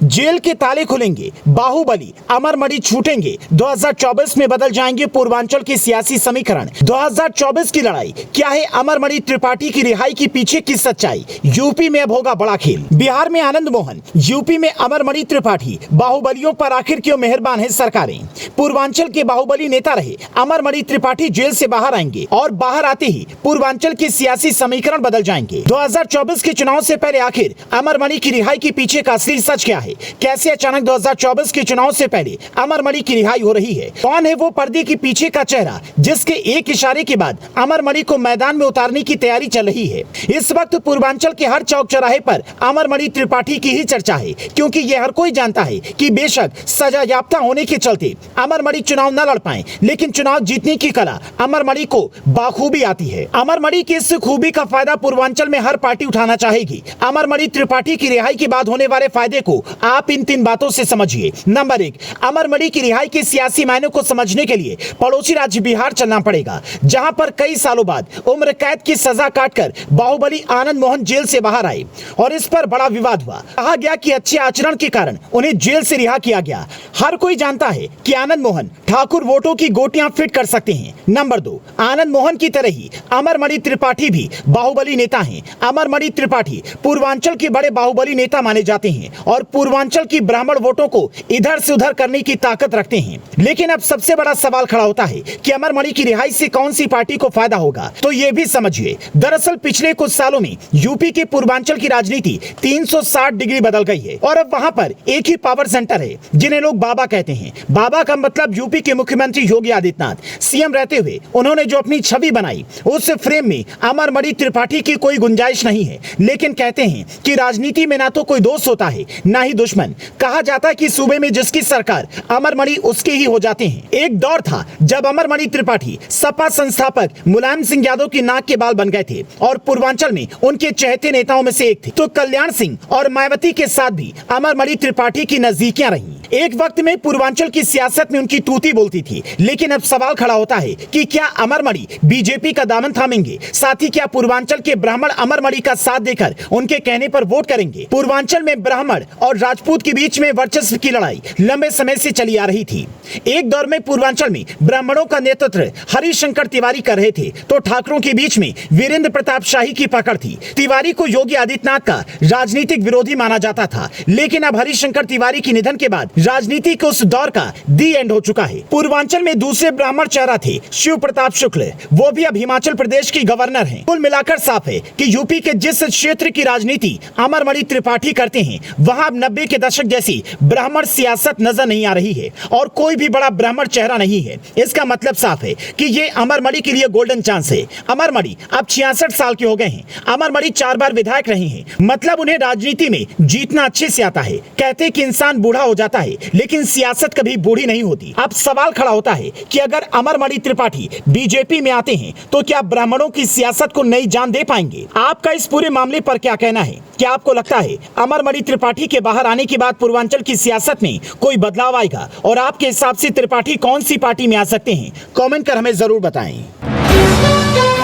Jail के ताले खुलेंगे, बाहुबली अमरमणि छूटेंगे, 2024 में बदल जाएंगे पूर्वांचल के सियासी समीकरण। 2024 की लड़ाई क्या है? अमरमणि त्रिपाठी की रिहाई के पीछे की सच्चाई। यूपी में अब होगा बड़ा खेल। बिहार में आनंद मोहन, यूपी में अमरमणि त्रिपाठी। बाहुबलियों पर आखिर क्यों मेहरबान है सरकारें? पूर्वांचल के बाहुबली नेता रहे अमरमणि त्रिपाठी जेल से बाहर आएंगे और बाहर आते ही पूर्वांचल के सियासी समीकरण बदल जाएंगे। 2024 के चुनाव से पहले आखिर अमरमणि की रिहाई के पीछे का असली सच क्या है? कैसे अचानक 2024 के चुनाव से पहले अमरमणि की रिहाई हो रही है? कौन है वो पर्दे के पीछे का चेहरा जिसके एक इशारे के बाद अमरमणि को मैदान में उतारने की तैयारी चल रही है? इस वक्त पूर्वांचल के हर चौक चौराहे पर अमरमणि त्रिपाठी की ही चर्चा है, क्योंकि ये हर कोई जानता है कि बेशक सजा याफ्ता होने के चलते अमरमणि चुनाव न लड़ पाए, लेकिन चुनाव जीतने की कला अमरमणि को बाखूबी आती है। अमरमणि की इस खूबी का फायदा पूर्वांचल में हर पार्टी उठाना चाहेगी। अमरमणि त्रिपाठी की रिहाई के बाद होने वाले फायदे को आप इन 3 बातों से समझिए। नंबर 1, अमरमणि की रिहाई के सियासी मायनों को समझने के लिए पड़ोसी राज्य बिहार चलना पड़ेगा, जहां पर कई सालों बाद उम्र कैद की सजा काटकर बाहुबली आनंद मोहन जेल से बाहर आए और इस पर बड़ा विवाद हुआ। कहा गया कि अच्छे आचरण के कारण उन्हें जेल से रिहा किया गया। हर कोई जानता है कि आनंद मोहन ठाकुर वोटों की गोटियां फिट कर सकते हैं। नंबर 2, आनंद मोहन की तरह ही अमरमणि त्रिपाठी भी बाहुबली नेता हैं। अमरमणि त्रिपाठी पूर्वांचल के बड़े बाहुबली नेता माने जाते हैं और पूर्वांचल की ब्राह्मण वोटों को इधर से उधर करने की ताकत रखते हैं। लेकिन अब सबसे बड़ा सवाल खड़ा होता है कि अमरमणि की रिहाई से कौन सी पार्टी को फायदा होगा? तो ये भी समझिए। दरअसल पिछले कुछ सालों में यूपी के पूर्वांचल की राजनीति 360 डिग्री बदल गई है और अब वहां पर एक ही पावर सेंटर है जिन्हें लोग बाबा कहते हैं। बाबा का मतलब यूपी के मुख्यमंत्री योगी आदित्यनाथ। सीएम रहते हुए उन्होंने जो अपनी छवि बनाई, उस फ्रेम में अमरमणि त्रिपाठी की कोई गुंजाइश नहीं है। लेकिन कहते हैं कि राजनीति में ना तो कोई दोस्त होता है ना ही दुश्मन। कहा जाता है कि सूबे में जिसकी सरकार अमरमणि उसके ही हो जाते हैं। एक दौर था जब अमरमणि त्रिपाठी सपा संस्थापक मुलायम सिंह यादव की नाक के बाल बन गए थे और पूर्वांचल में उनके चहेते नेताओं में से एक थे। तो कल्याण सिंह और मायावती के साथ भी अमरमणि त्रिपाठी की नजदीकियां रहीं। एक वक्त में पूर्वांचल की सियासत में उनकी तूती बोलती थी। लेकिन अब सवाल खड़ा होता है कि क्या अमरमणि बीजेपी का दामन थामेंगे? साथ ही क्या पूर्वांचल के ब्राह्मण अमरमणि का साथ देकर उनके कहने पर वोट करेंगे? पूर्वांचल में ब्राह्मण और राजपूत के बीच में वर्चस्व की लड़ाई लंबे समय से चली आ रही थी। एक दौर में पूर्वांचल में ब्राह्मणों का नेतृत्व हरिशंकर तिवारी कर रहे थे, तो ठाकुरों के बीच में वीरेंद्र प्रताप शाही की पकड़ थी। तिवारी को योगी आदित्यनाथ का राजनीतिक विरोधी माना जाता था, लेकिन अब हरिशंकर तिवारी के निधन के बाद राजनीति के उस दौर का दी एंड हो चुका है। पूर्वांचल में दूसरे ब्राह्मण चेहरा थे शिव प्रताप शुक्ल, वो भी अब हिमाचल प्रदेश की गवर्नर हैं। कुल मिलाकर साफ है कि यूपी के जिस क्षेत्र की राजनीति अमरमणि त्रिपाठी करते हैं, वहां अब 90 के दशक जैसी ब्राह्मण सियासत नजर नहीं आ रही है और कोई भी बड़ा ब्राह्मण चेहरा नहीं है। इसका मतलब साफ है कि ये अमरमणि के लिए गोल्डन चांस है। अमरमणि अब 66 साल के हो गए हैं। अमरमणि 4 बार विधायक रहे हैं, मतलब उन्हें राजनीति में जीतना अच्छे से आता है। कहते हैं कि इंसान बूढ़ा हो जाता है, लेकिन सियासत कभी बूढ़ी नहीं होती। अब सवाल खड़ा होता है कि अगर अमरमणि त्रिपाठी बीजेपी में आते हैं तो क्या ब्राह्मणों की सियासत को नई जान दे पाएंगे? आपका इस पूरे मामले पर क्या कहना है? क्या आपको लगता है अमरमणि त्रिपाठी के बाहर आने के बाद पूर्वांचल की सियासत में कोई बदलाव आएगा? और आपके हिसाब से त्रिपाठी कौन सी पार्टी में आ सकते हैं? कमेंट कर हमें जरूर बताएं।